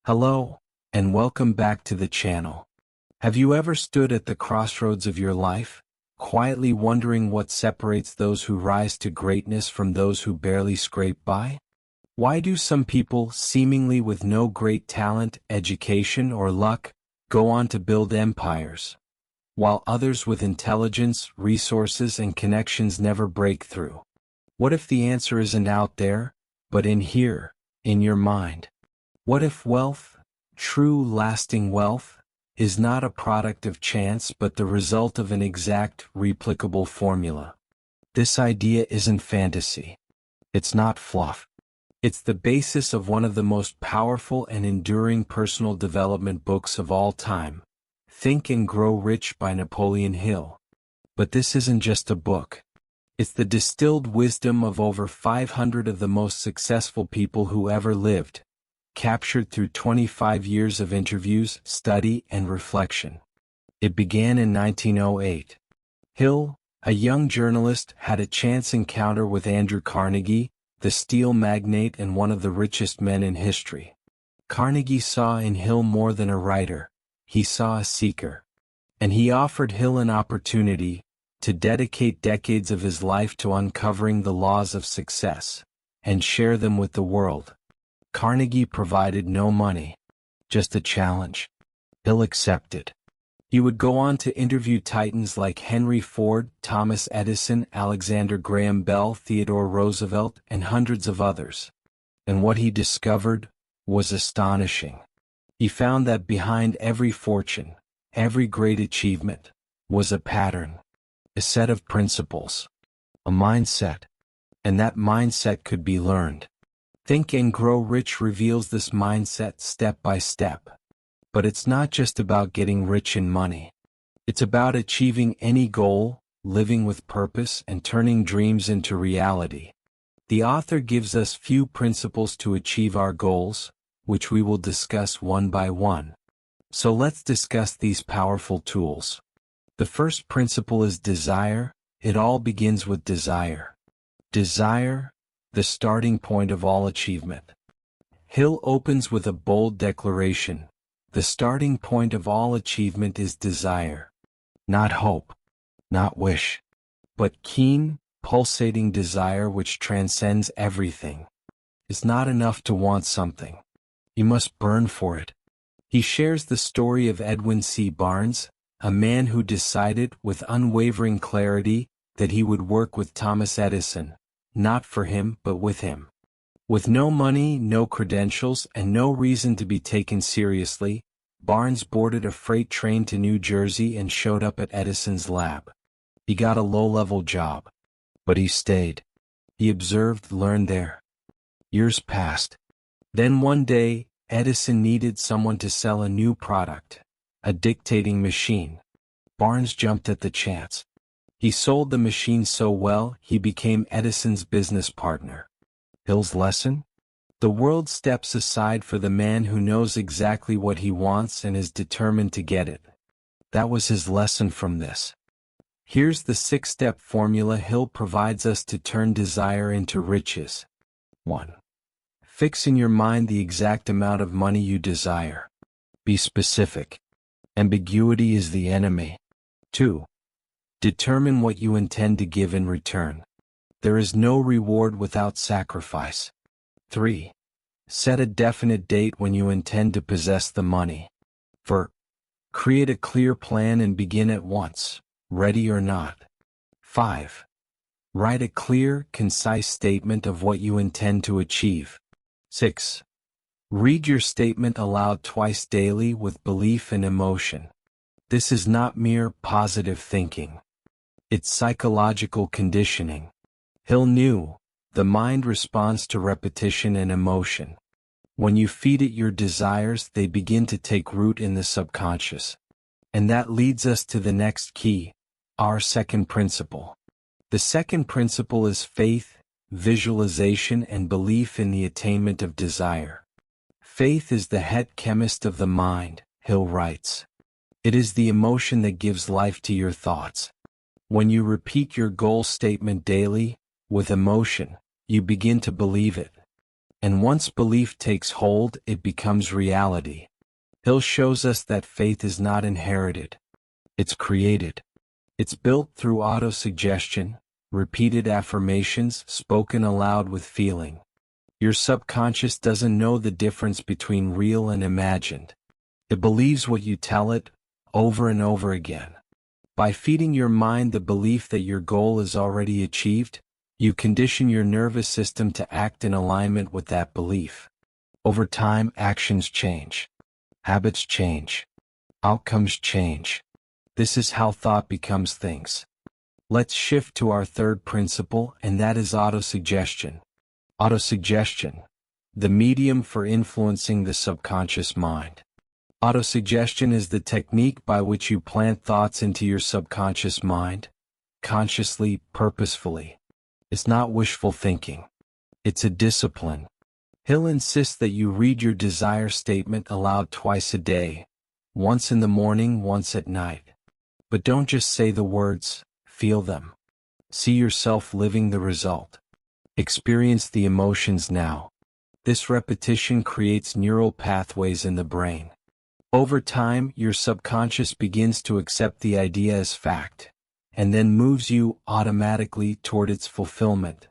Hello, and welcome back to the channel. Have you ever stood at the crossroads of your life, quietly wondering what separates those who rise to greatness from those who barely scrape by? Why do some people, seemingly with no great talent, education, or luck, go on to build empires, while others with intelligence, resources, and connections never break through? What if the answer isn't out there, but in here, in your mind? What if wealth, true lasting wealth, is not a product of chance but the result of an exact, replicable formula? This idea isn't fantasy. It's not fluff. It's the basis of one of the most powerful and enduring personal development books of all time, Think and Grow Rich by Napoleon Hill. But this isn't just a book. It's the distilled wisdom of over 500 of the most successful people who ever lived, captured through 25 years of interviews, study, and reflection. It began in 1908. Hill, a young journalist, had a chance encounter with Andrew Carnegie, the steel magnate and one of the richest men in history. Carnegie saw in Hill more than a writer, he saw a seeker. And he offered Hill an opportunity to dedicate decades of his life to uncovering the laws of success and share them with the world. Carnegie provided no money, just a challenge. Hill accepted. He would go on to interview titans like Henry Ford, Thomas Edison, Alexander Graham Bell, Theodore Roosevelt, and hundreds of others. And what he discovered was astonishing. He found that behind every fortune, every great achievement, was a pattern, a set of principles, a mindset. And that mindset could be learned. Think and Grow Rich reveals this mindset step by step. But it's not just about getting rich in money. It's about achieving any goal, living with purpose, and turning dreams into reality. The author gives us few principles to achieve our goals, which we will discuss one by one. So let's discuss these powerful tools. The first principle is desire. It all begins with desire. Desire, the starting point of all achievement. Hill opens with a bold declaration. The starting point of all achievement is desire. Not hope, not wish, but keen, pulsating desire which transcends everything. It's not enough to want something. You must burn for it. He shares the story of Edwin C. Barnes, a man who decided with unwavering clarity that he would work with Thomas Edison, not for him but with him. With no money, no credentials, and no reason to be taken seriously, Barnes boarded a freight train to New Jersey and showed up at Edison's lab. He got a low-level job. But he stayed. He observed, learned there. Years passed. Then one day, Edison needed someone to sell a new product, a dictating machine. Barnes jumped at the chance. He sold the machine so well, he became Edison's business partner. Hill's lesson? The world steps aside for the man who knows exactly what he wants and is determined to get it. That was his lesson from this. Here's the 6-step formula Hill provides us to turn desire into riches. 1. Fix in your mind the exact amount of money you desire. Be specific. Ambiguity is the enemy. 2. Determine what you intend to give in return. There is no reward without sacrifice. 3. Set a definite date when you intend to possess the money. 4. Create a clear plan and begin at once, ready or not. 5. Write a clear, concise statement of what you intend to achieve. 6. Read your statement aloud twice daily with belief and emotion. This is not mere positive thinking. It's psychological conditioning. Hill knew, the mind responds to repetition and emotion. When you feed it your desires, they begin to take root in the subconscious. And that leads us to the next key, our second principle. The second principle is faith, visualization, and belief in the attainment of desire. Faith is the head chemist of the mind, Hill writes. It is the emotion that gives life to your thoughts. When you repeat your goal statement daily, with emotion, you begin to believe it. And once belief takes hold, it becomes reality. Hill shows us that faith is not inherited. It's created. It's built through autosuggestion, repeated affirmations spoken aloud with feeling. Your subconscious doesn't know the difference between real and imagined. It believes what you tell it, over and over again. By feeding your mind the belief that your goal is already achieved, you condition your nervous system to act in alignment with that belief. Over time, actions change. Habits change. Outcomes change. This is how thought becomes things. Let's shift to our third principle, and that is autosuggestion. Autosuggestion, the medium for influencing the subconscious mind. Autosuggestion is the technique by which you plant thoughts into your subconscious mind, consciously, purposefully. It's not wishful thinking. It's a discipline. Hill insists that you read your desire statement aloud twice a day, once in the morning, once at night. But don't just say the words, feel them. See yourself living the result. Experience the emotions now. This repetition creates neural pathways in the brain. Over time, your subconscious begins to accept the idea as fact, and then moves you automatically toward its fulfillment.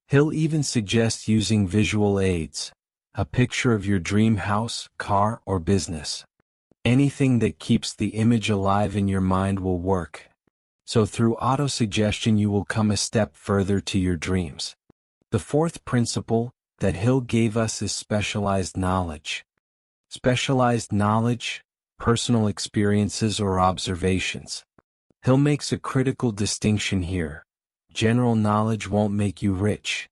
Hill even suggests using visual aids, a picture of your dream house, car, or business. Anything that keeps the image alive in your mind will work. So through autosuggestion you will come a step further to your dreams. The fourth principle that Hill gave us is specialized knowledge. Specialized knowledge, personal experiences or observations. Hill makes a critical distinction here. General knowledge won't make you rich.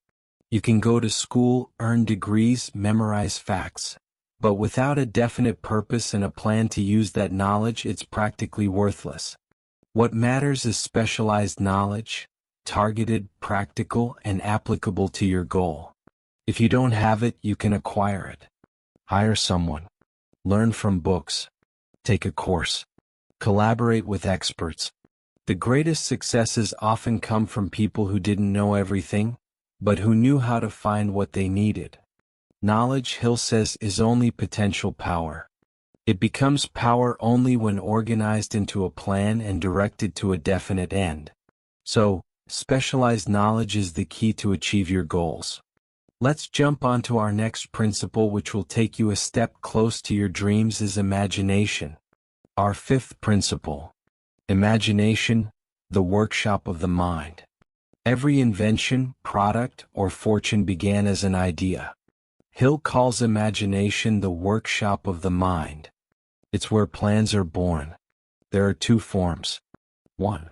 You can go to school, earn degrees, memorize facts. But without a definite purpose and a plan to use that knowledge, it's practically worthless. What matters is specialized knowledge, targeted, practical, and applicable to your goal. If you don't have it, you can acquire it. Hire someone. Learn from books. Take a course. Collaborate with experts. The greatest successes often come from people who didn't know everything, but who knew how to find what they needed. Knowledge, Hill says, is only potential power. It becomes power only when organized into a plan and directed to a definite end. So, specialized knowledge is the key to achieve your goals. Let's jump onto our next principle, which will take you a step close to your dreams, is imagination. Our fifth principle. Imagination, the workshop of the mind. Every invention, product, or fortune began as an idea. Hill calls imagination the workshop of the mind. It's where plans are born. There are two forms. 1.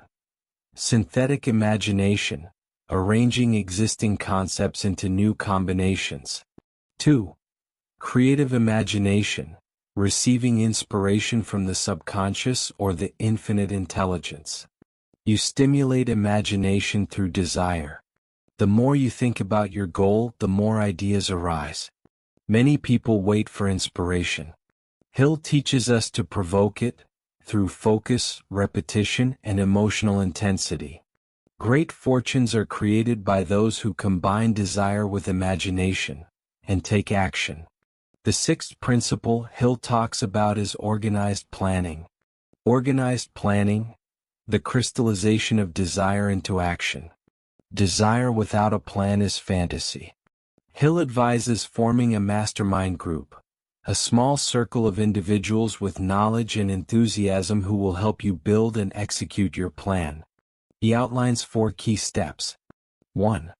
Synthetic imagination, arranging existing concepts into new combinations. 2. Creative imagination, receiving inspiration from the subconscious or the infinite intelligence. You stimulate imagination through desire. The more you think about your goal, the more ideas arise. Many people wait for inspiration. Hill teaches us to provoke it through focus, repetition, and emotional intensity. Great fortunes are created by those who combine desire with imagination and take action. The sixth principle Hill talks about is organized planning. Organized planning, the crystallization of desire into action. Desire without a plan is fantasy. Hill advises forming a mastermind group, a small circle of individuals with knowledge and enthusiasm who will help you build and execute your plan. He outlines 4 key steps. 1.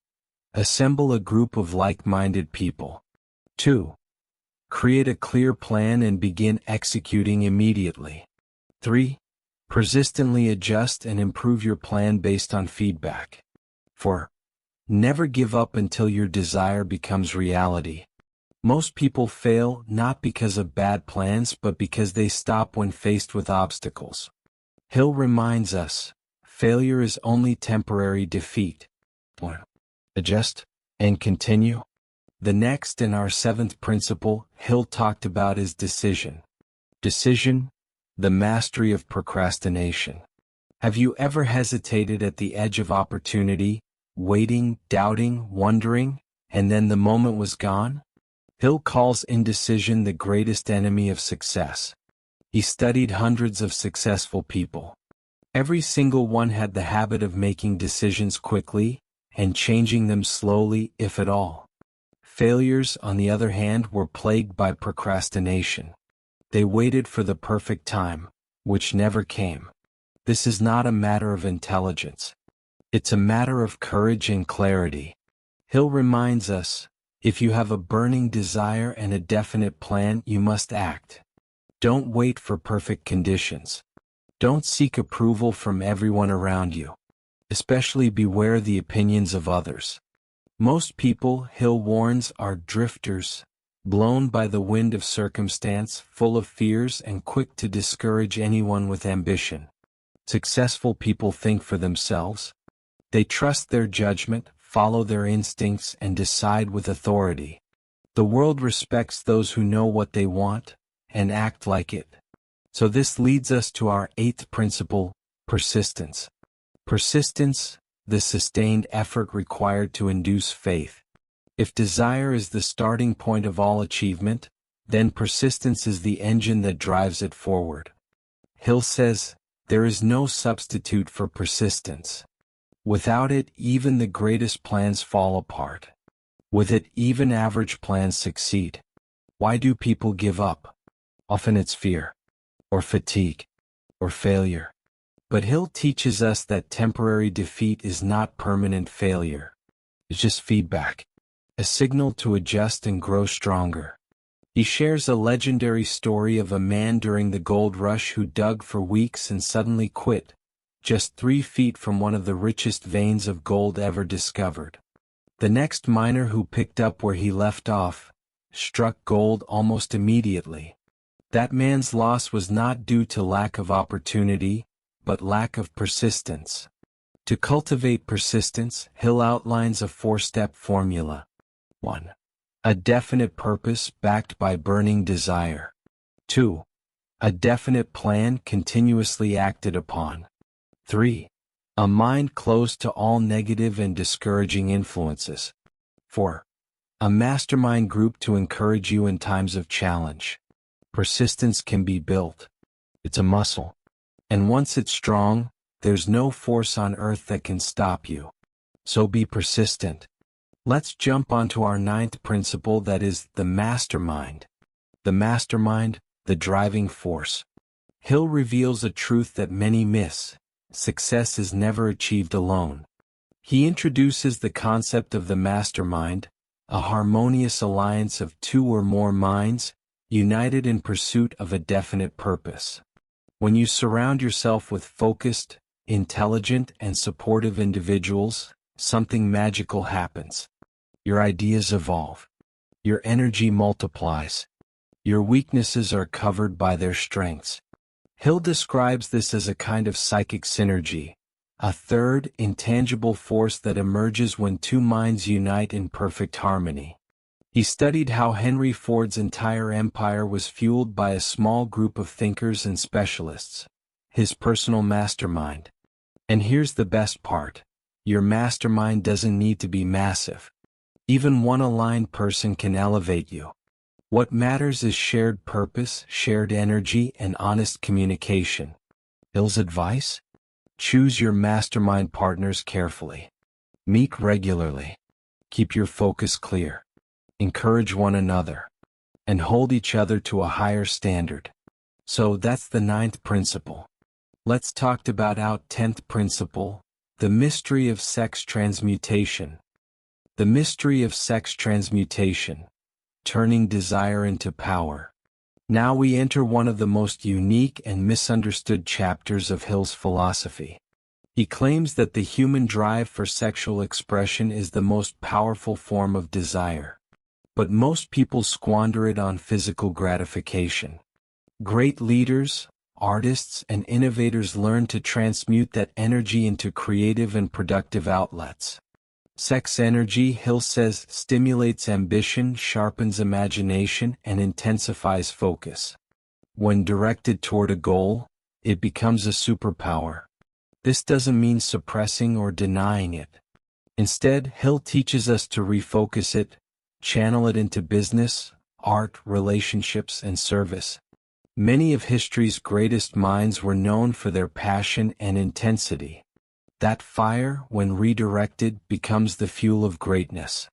Assemble a group of like-minded people. 2. Create a clear plan and begin executing immediately. 3. Persistently adjust and improve your plan based on feedback. 4. Never give up until your desire becomes reality. Most people fail not because of bad plans but because they stop when faced with obstacles. Hill reminds us, failure is only temporary defeat. 1. Adjust and continue. The next and our 7th principle Hill talked about is decision. Decision, the mastery of procrastination. Have you ever hesitated at the edge of opportunity, waiting, doubting, wondering, and then the moment was gone? Hill calls indecision the greatest enemy of success. He studied hundreds of successful people. Every single one had the habit of making decisions quickly, and changing them slowly, if at all. Failures, on the other hand, were plagued by procrastination. They waited for the perfect time, which never came. This is not a matter of intelligence. It's a matter of courage and clarity. Hill reminds us, if you have a burning desire and a definite plan, you must act. Don't wait for perfect conditions. Don't seek approval from everyone around you. Especially beware the opinions of others. Most people, Hill warns, are drifters, blown by the wind of circumstance, full of fears and quick to discourage anyone with ambition. Successful people think for themselves. They trust their judgment, follow their instincts, and decide with authority. The world respects those who know what they want, and act like it. So this leads us to our 8th principle, persistence. Persistence, the sustained effort required to induce faith. If desire is the starting point of all achievement, then persistence is the engine that drives it forward. Hill says, there is no substitute for persistence. Without it, even the greatest plans fall apart. With it, even average plans succeed. Why do people give up? Often it's fear, or fatigue, or failure. But Hill teaches us that temporary defeat is not permanent failure. It's just feedback, a signal to adjust and grow stronger. He shares a legendary story of a man during the gold rush who dug for weeks and suddenly quit, just 3 feet from one of the richest veins of gold ever discovered. The next miner who picked up where he left off, struck gold almost immediately. That man's loss was not due to lack of opportunity, but lack of persistence. To cultivate persistence, Hill outlines a 4-step formula. 1. A definite purpose backed by burning desire. 2. A definite plan continuously acted upon. 3. A mind closed to all negative and discouraging influences. 4. A mastermind group to encourage you in times of challenge. Persistence can be built. It's a muscle. And once it's strong, there's no force on earth that can stop you. So be persistent. Let's jump onto our 9th principle, that is, the mastermind. The mastermind, the driving force. Hill reveals a truth that many miss. Success is never achieved alone. He introduces the concept of the mastermind, a harmonious alliance of 2 or more minds, united in pursuit of a definite purpose. When you surround yourself with focused, intelligent, and supportive individuals, something magical happens. Your ideas evolve. Your energy multiplies. Your weaknesses are covered by their strengths. Hill describes this as a kind of psychic synergy, a third, intangible force that emerges when 2 minds unite in perfect harmony. He studied how Henry Ford's entire empire was fueled by a small group of thinkers and specialists, his personal mastermind. And here's the best part. Your mastermind doesn't need to be massive. Even one aligned person can elevate you. What matters is shared purpose, shared energy, and honest communication. Hill's advice? Choose your mastermind partners carefully. Meet regularly. Keep your focus clear. Encourage one another. And hold each other to a higher standard. So that's the 9th principle. Let's talk about our 10th principle, the mystery of sex transmutation. The mystery of sex transmutation. Turning desire into power. Now we enter one of the most unique and misunderstood chapters of Hill's philosophy. He claims that the human drive for sexual expression is the most powerful form of desire. But most people squander it on physical gratification. Great leaders, artists, and innovators learn to transmute that energy into creative and productive outlets. Sex energy, Hill says, stimulates ambition, sharpens imagination, and intensifies focus. When directed toward a goal, it becomes a superpower. This doesn't mean suppressing or denying it. Instead, Hill teaches us to refocus it, Channel it into business, art, relationships, and service. Many of history's greatest minds were known for their passion and intensity. That fire, when redirected, becomes the fuel of greatness.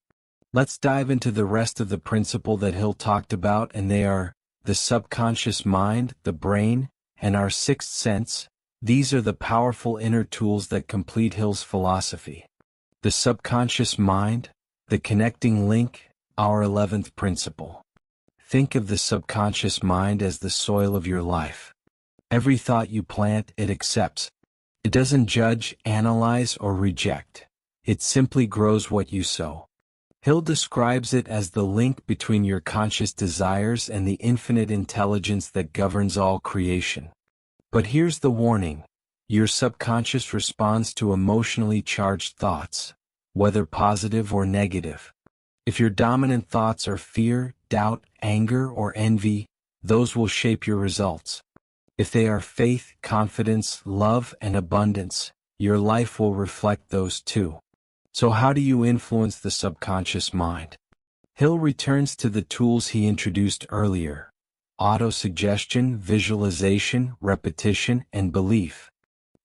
Let's dive into the rest of the principle that Hill talked about, and they are the subconscious mind, the brain, and our sixth sense. These are the powerful inner tools that complete Hill's philosophy. The subconscious mind, the connecting link, our 11th principle. Think of the subconscious mind as the soil of your life. Every thought you plant, it accepts. It doesn't judge, analyze, or reject. It simply grows what you sow. Hill describes it as the link between your conscious desires and the infinite intelligence that governs all creation. But here's the warning. Your subconscious responds to emotionally charged thoughts, whether positive or negative. If your dominant thoughts are fear, doubt, anger, or envy, those will shape your results. If they are faith, confidence, love, and abundance, your life will reflect those too. So how do you influence the subconscious mind? Hill returns to the tools he introduced earlier: autosuggestion, visualization, repetition, and belief.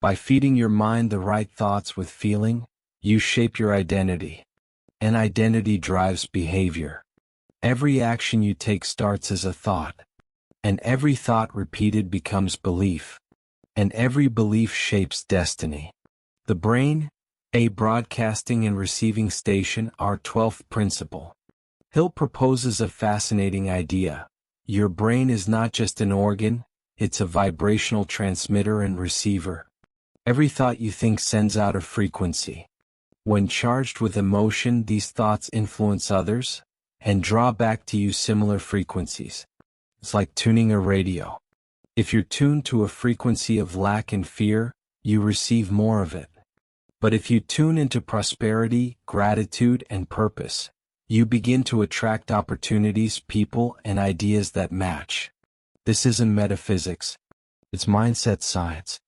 By feeding your mind the right thoughts with feeling, you shape your identity. And identity drives behavior. Every action you take starts as a thought. And every thought repeated becomes belief. And every belief shapes destiny. The brain, a broadcasting and receiving station, our 12th principle. Hill proposes a fascinating idea. Your brain is not just an organ, it's a vibrational transmitter and receiver. Every thought you think sends out a frequency. When charged with emotion, these thoughts influence others and draw back to you similar frequencies. It's like tuning a radio. If you're tuned to a frequency of lack and fear, you receive more of it. But if you tune into prosperity, gratitude, and purpose, you begin to attract opportunities, people, and ideas that match. This isn't metaphysics. It's mindset science.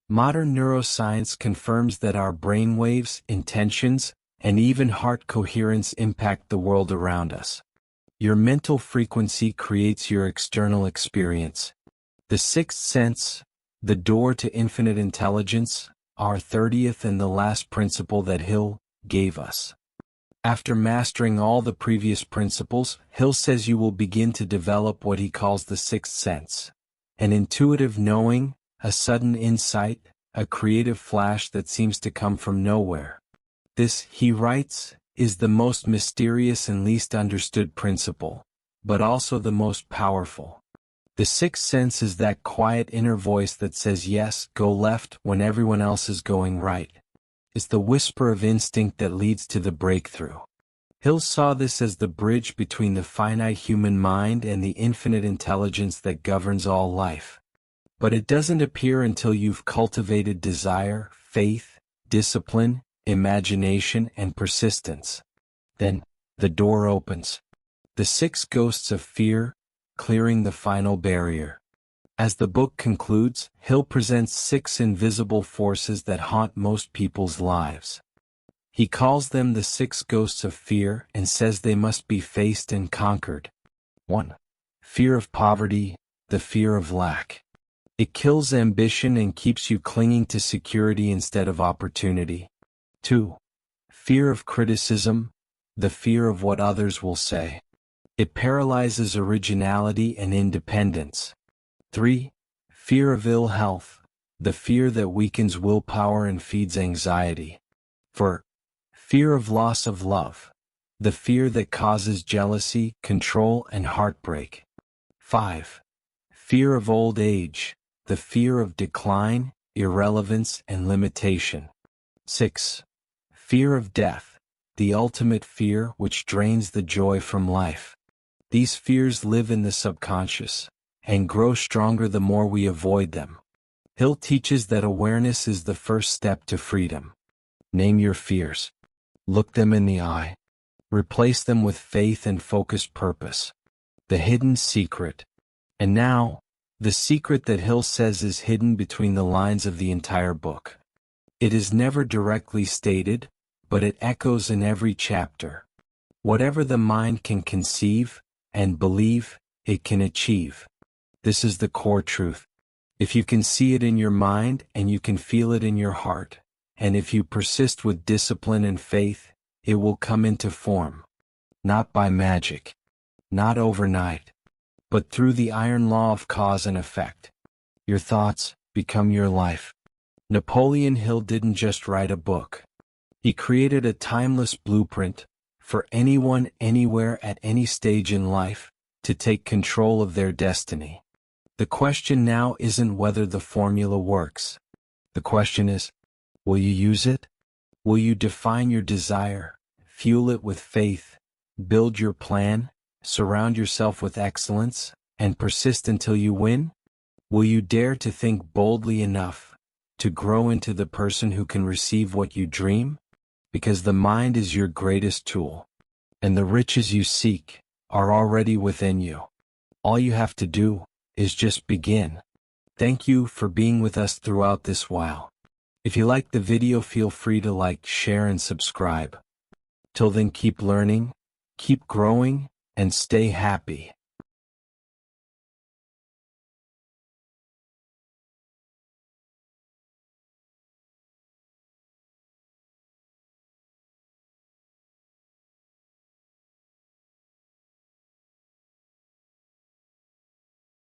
Modern neuroscience confirms that our brainwaves, intentions, and even heart coherence impact the world around us. Your mental frequency creates your external experience. The sixth sense, the door to infinite intelligence, our 30th and the last principle that Hill gave us. After mastering all the previous principles, Hill says you will begin to develop what he calls the sixth sense. An intuitive knowing, a sudden insight, a creative flash that seems to come from nowhere. This, he writes, is the most mysterious and least understood principle, but also the most powerful. The sixth sense is that quiet inner voice that says yes, go left when everyone else is going right. It's the whisper of instinct that leads to the breakthrough. Hill saw this as the bridge between the finite human mind and the infinite intelligence that governs all life. But it doesn't appear until you've cultivated desire, faith, discipline, imagination, and persistence. Then, the door opens. The six ghosts of fear, clearing the final barrier. As the book concludes, Hill presents 6 invisible forces that haunt most people's lives. He calls them the 6 ghosts of fear and says they must be faced and conquered. 1. Fear of poverty, the fear of lack. It kills ambition and keeps you clinging to security instead of opportunity. 2. Fear of criticism, the fear of what others will say. It paralyzes originality and independence. 3. Fear of ill health, the fear that weakens willpower and feeds anxiety. 4. Fear of loss of love, the fear that causes jealousy, control, and heartbreak. 5. Fear of old age, the fear of decline, irrelevance, and limitation. 6. Fear of death, the ultimate fear which drains the joy from life. These fears live in the subconscious and grow stronger the more we avoid them. Hill teaches that awareness is the first step to freedom. Name your fears. Look them in the eye. Replace them with faith and focused purpose. The hidden secret. And now, the secret that Hill says is hidden between the lines of the entire book. It is never directly stated, but it echoes in every chapter. Whatever the mind can conceive and believe, it can achieve. This is the core truth. If you can see it in your mind and you can feel it in your heart, and if you persist with discipline and faith, it will come into form. Not by magic, not overnight, but through the iron law of cause and effect. Your thoughts become your life. Napoleon Hill didn't just write a book. He created a timeless blueprint for anyone, anywhere, at any stage in life, to take control of their destiny. The question now isn't whether the formula works. The question is, will you use it? Will you define your desire, fuel it with faith, build your plan, surround yourself with excellence, and persist until you win? Will you dare to think boldly enough to grow into the person who can receive what you dream? Because the mind is your greatest tool, and the riches you seek are already within you. All you have to do is just begin. Thank you for being with us throughout this while. If you liked the video, feel free to like, share, and subscribe. Till then, keep learning, keep growing, and stay happy.